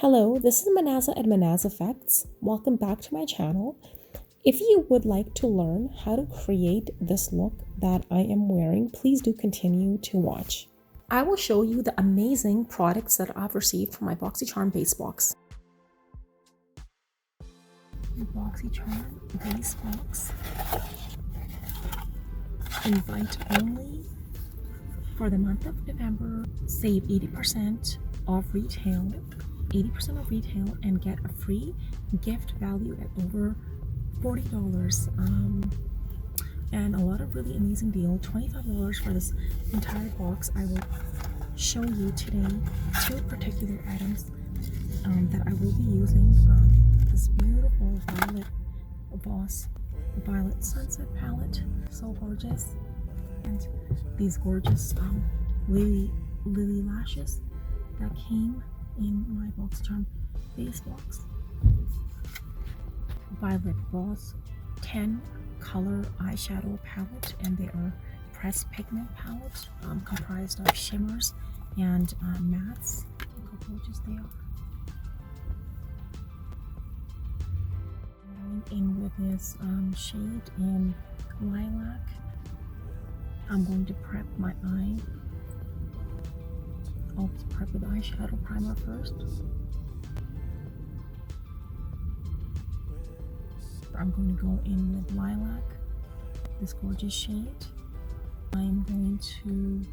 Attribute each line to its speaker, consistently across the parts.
Speaker 1: Hello, this is Manasa at Manasa Effects. Welcome back to my channel. If you would like to learn how to create this look that I am wearing, please do continue to watch. I will show you the amazing products that I've received from my Boxycharm base box. The Boxycharm base box. Invite only for the month of November. Save 80% off retail. 80% off retail and get a free gift valued at over $40 and a lot of really amazing deal. $25 for this entire box. I will show you today two particular items that I will be using. This beautiful Violetvoss Violet Sunset palette, so gorgeous, and these gorgeous lily lashes that came in my Boxycharm base box. Violetvoss 10 color eyeshadow palette, and they are pressed pigment palette comprised of shimmers and mattes. Look how gorgeous they are. Going in with this shade in lilac. I'm going to prep my eye. I'll prep with eyeshadow primer first. I'm going to go in with lilac, this gorgeous shade. I'm going to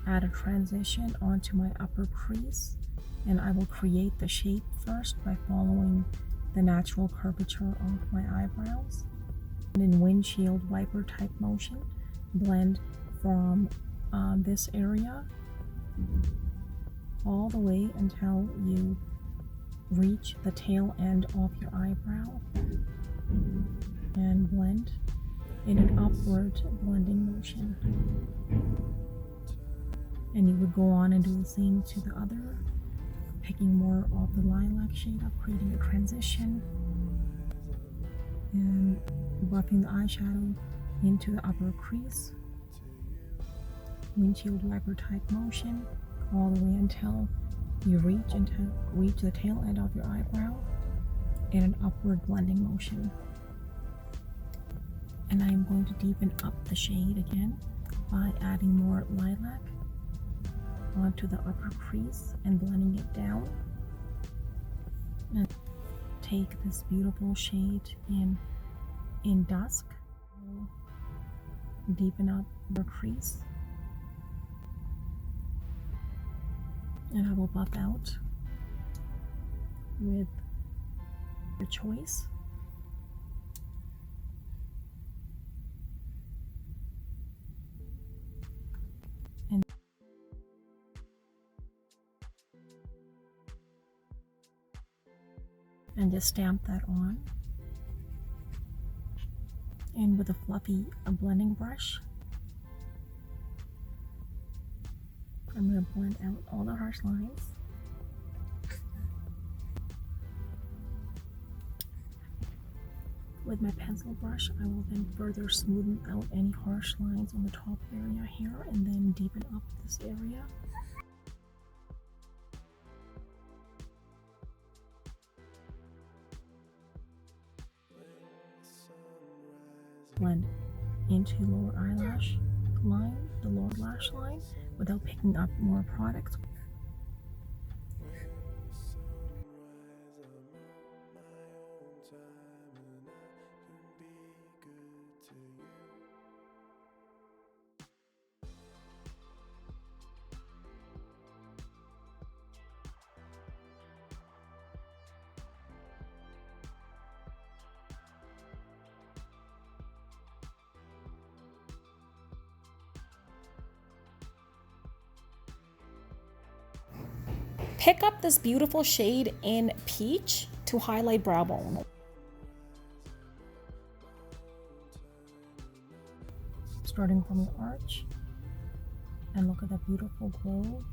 Speaker 1: add a transition onto my upper crease, and I will create the shape first by following the natural curvature of my eyebrows. And in windshield wiper type motion, blend from this area all the way until you reach the tail end of your eyebrow, and blend in an upward blending motion. And you would go on and do the same to the other, picking more of the lilac shade up, creating a transition, and buffing the eyeshadow into the upper crease, windshield wiper type motion, all the way until you reach the tail end of your eyebrow in an upward blending motion. And I am going to deepen up the shade again by adding more lilac onto the upper crease and blending it down. And take this beautiful shade in dusk, deepen up the crease, and I will buff out with your choice. And just stamp that on. And with a fluffy blending brush, I'm going to blend out all the harsh lines. With my pencil brush, I will then further smoothen out any harsh lines on the top area here, and then deepen up this area. Blend into lower eyelash line, the lower lash line, without picking up more product. Pick up this beautiful shade in peach to highlight brow bone. Starting from the arch, and look at that beautiful glow.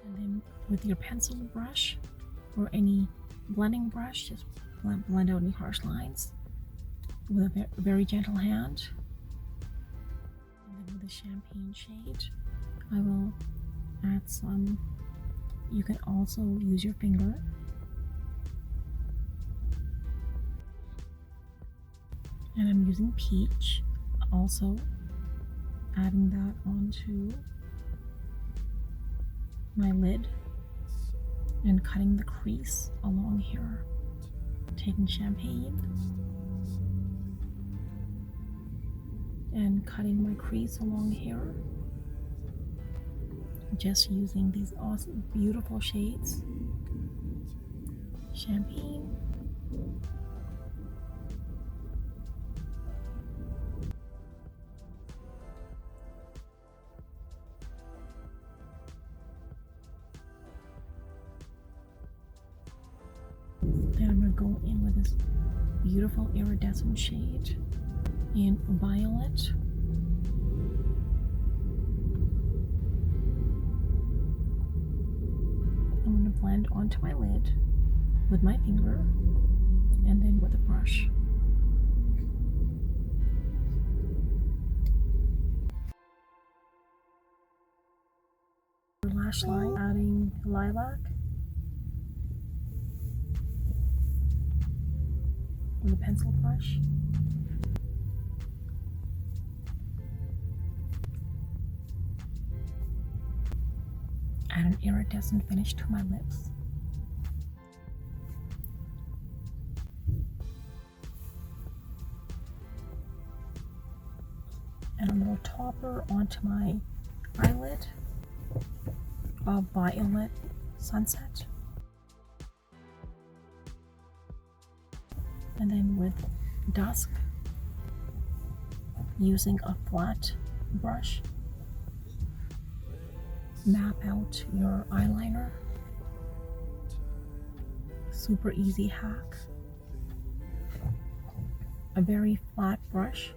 Speaker 1: And then with your pencil brush or any blending brush, just blend out any harsh lines with a very gentle hand. And then with a champagne shade, I will add some You can also use your finger. And I'm using peach, also adding that onto my lid and cutting the crease along here. Taking champagne and cutting my crease along here. Just using these awesome, beautiful shades. Champagne. Then I'm going to go in with this beautiful iridescent shade in Violet. I'm going to blend onto my lid with my finger and then with a brush. Lash line, adding lilac with a pencil brush. Add an iridescent finish to my lips. And a little topper onto my eyelid of Violet Sunset. And then with Dusk, using a flat brush, map out your eyeliner. Super easy hack. A very flat brush.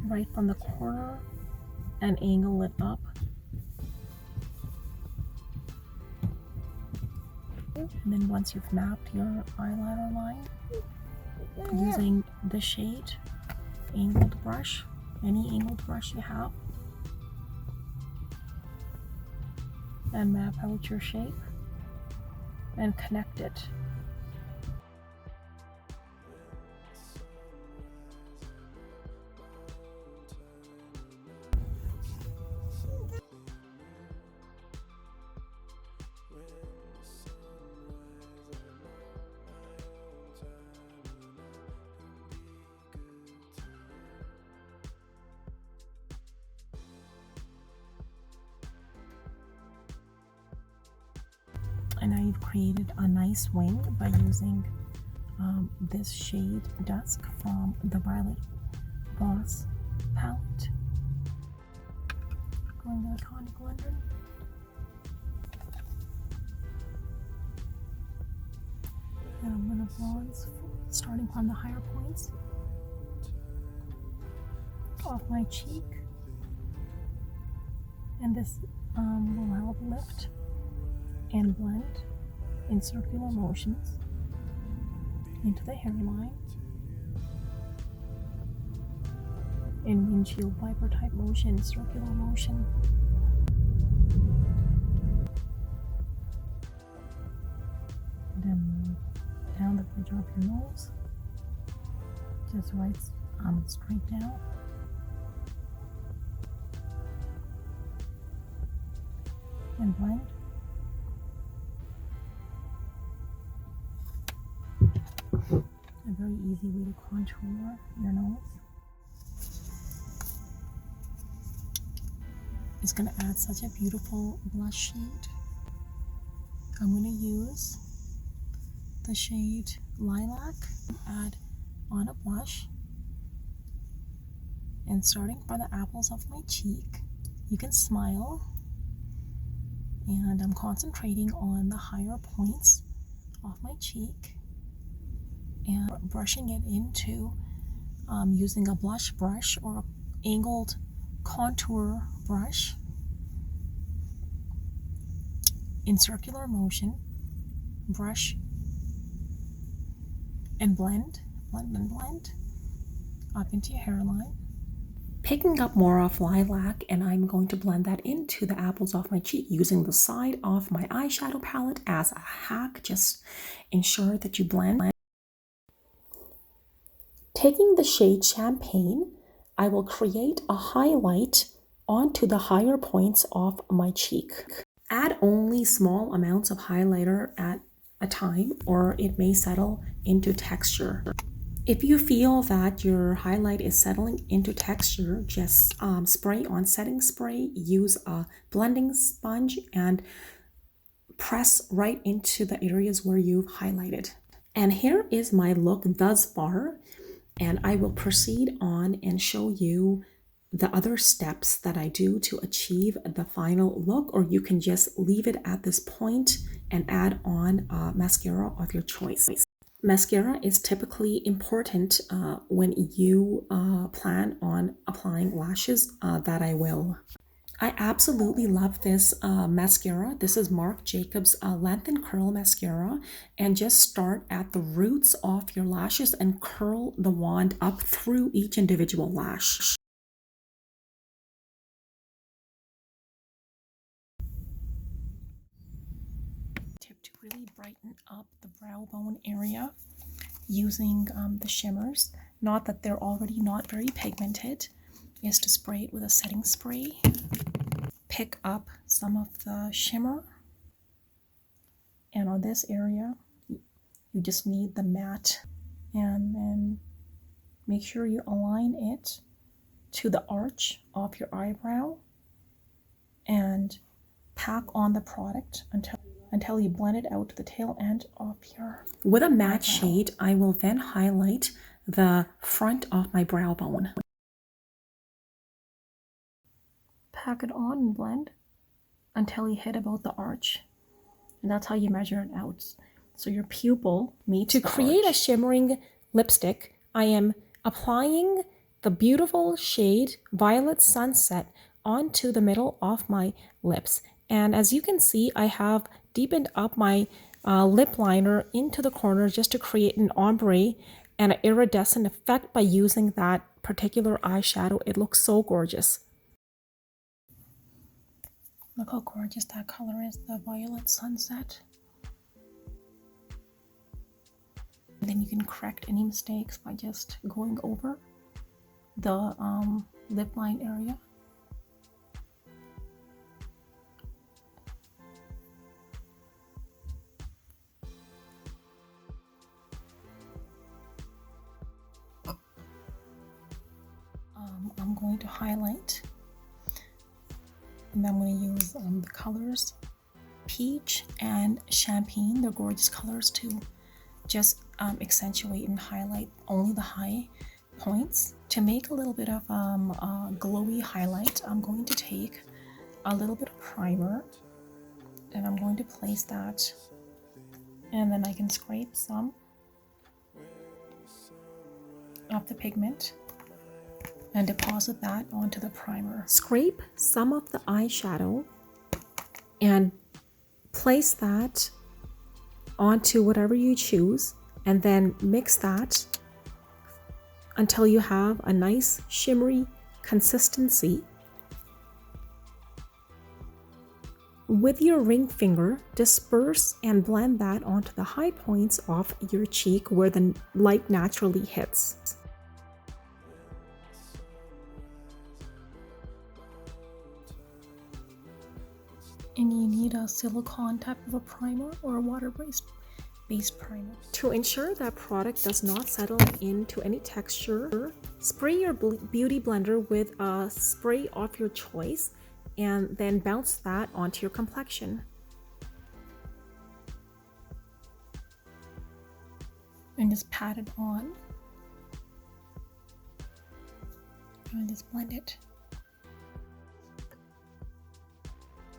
Speaker 1: Right from the corner and angle it up. And then once you've mapped your eyeliner line, using the shade, angled brush, any angled brush you have, and map out your shape and connect it. And now you've created a nice wing by using this shade Dusk from the Violetvoss palette. Going to Iconic London. And I'm going to bronze, starting from the higher points, off my cheek. And this will help lift and blend in circular motions into the hairline, in windshield wiper type motion, circular motion. And then down the bridge of your nose, just right straight down. And blend. A very easy way to contour your nose. It's going to add such a beautiful blush shade. I'm going to use the shade Lilac, add on a blush, and starting by the apples of my cheek, you can smile, and I'm concentrating on the higher points of my cheek and brushing it into using a blush brush or angled contour brush in circular motion. Brush and blend up into your hairline. Picking up more of lilac, and I'm going to blend that into the apples of my cheek using the side of my eyeshadow palette as a hack. Just ensure that you blend. Taking the shade Champagne, I will create a highlight onto the higher points of my cheek. Add only small amounts of highlighter at a time, or it may settle into texture. If you feel that your highlight is settling into texture, just spray on setting spray, use a blending sponge, and press right into the areas where you've highlighted. And here is my look thus far, and I will proceed on and show you the other steps that I do to achieve the final look, or you can just leave it at this point and add on mascara of your choice. Mascara is typically important when you plan on applying lashes that I will. I absolutely love this mascara. This is Marc Jacobs Lengthen Curl Mascara, and just start at the roots of your lashes and curl the wand up through each individual lash. Tip to really brighten up the brow bone area using the shimmers, not that they're already not very pigmented, is to spray it with a setting spray. Pick up some of the shimmer, and on this area you just need the matte, and then make sure you align it to the arch of your eyebrow and pack on the product until you blend it out to the tail end of your with a matte shade. I will then highlight the front of my brow bone. Pack it on and blend until you hit about the arch, and that's how you measure it out. So your pupil meets the arch. To create a shimmering lipstick, I am applying the beautiful shade Violet Sunset onto the middle of my lips. And as you can see, I have deepened up my lip liner into the corner just to create an ombre and an iridescent effect by using that particular eyeshadow. It looks so gorgeous. Look how gorgeous that color is, the Violet Sunset. And then you can correct any mistakes by just going over the lip line area. I'm going to highlight, and I'm going to use the colors Peach and Champagne. They're gorgeous colors to just accentuate and highlight only the high points. To make a little bit of a glowy highlight, I'm going to take a little bit of primer, and I'm going to place that, and then I can scrape some of the pigment and deposit that onto the primer. Scrape some of the eyeshadow and place that onto whatever you choose, and then mix that until you have a nice shimmery consistency. With your ring finger, disperse and blend that onto the high points of your cheek where the light naturally hits. And you need a silicone type of a primer or a water-based primer. To ensure that product does not settle into any texture, spray your beauty blender with a spray of your choice and then bounce that onto your complexion. And just pat it on. And just blend it.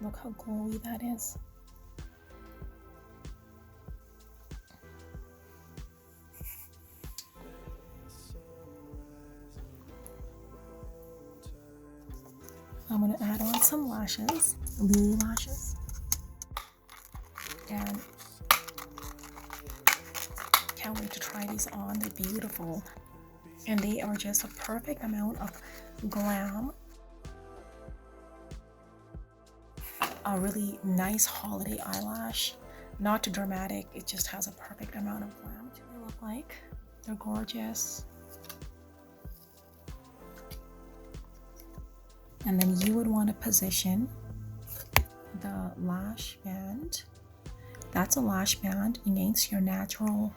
Speaker 1: Look how glowy that is. I'm going to add on some lashes, Lily lashes, and can't wait to try these on. They're beautiful, and they are just a perfect amount of Glam, a really nice holiday eyelash. Not too dramatic, it just has a perfect amount of glam. What do they look like? They're gorgeous. And then you would want to position the lash band. That's a lash band against your natural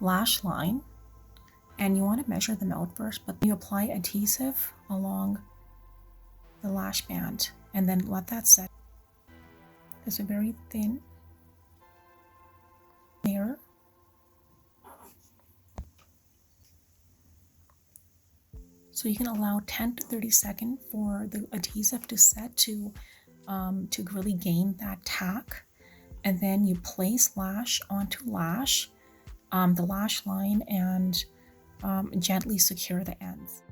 Speaker 1: lash line. And you want to measure them out first, but you apply adhesive along the lash band and then let that set. There's a very thin layer. So you can allow 10 to 30 seconds for the adhesive to set to really gain that tack. And then you place lash onto lash, the lash line, and gently secure the ends.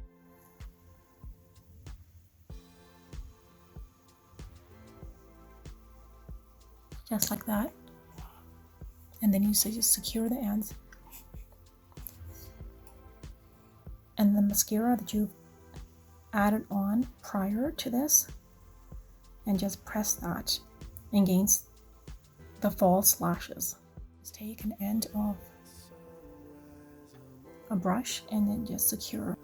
Speaker 1: Just like that. And then you just secure the ends. And the mascara that you've added on prior to this, and just press that against the false lashes. Just take an end of a brush and then just secure.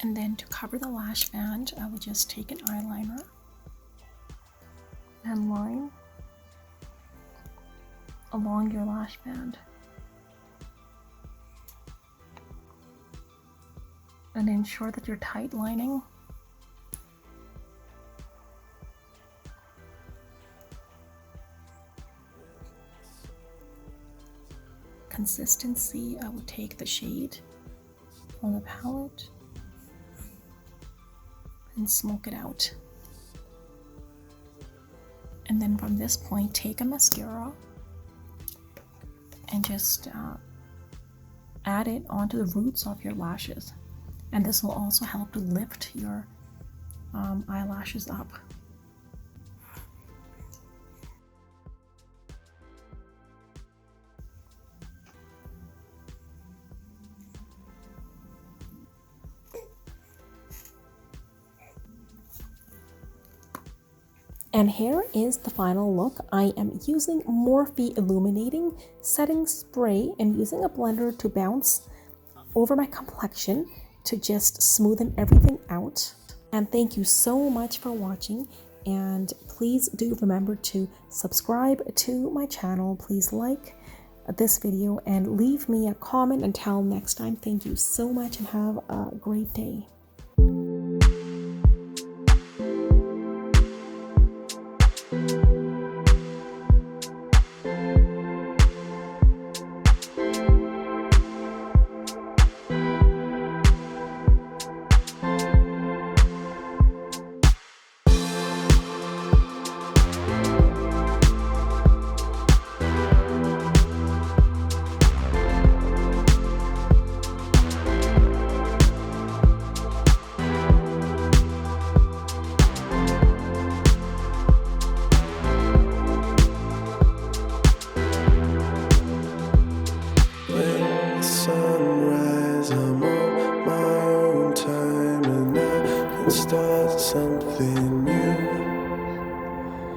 Speaker 1: And then to cover the lash band, I would just take an eyeliner and line along your lash band. And ensure that you're tight lining. Consistency, I would take the shade from the palette and smoke it out. And then from this point, take a mascara and just add it onto the roots of your lashes. And this will also help to lift your eyelashes up. And here is the final look. I am using Morphe Illuminating Setting Spray and using a blender to bounce over my complexion to just smoothen everything out. And thank you so much for watching, and please do remember to subscribe to my channel. Please like this video and leave me a comment. Until next time, thank you so much and have a great day.
Speaker 2: Start something new.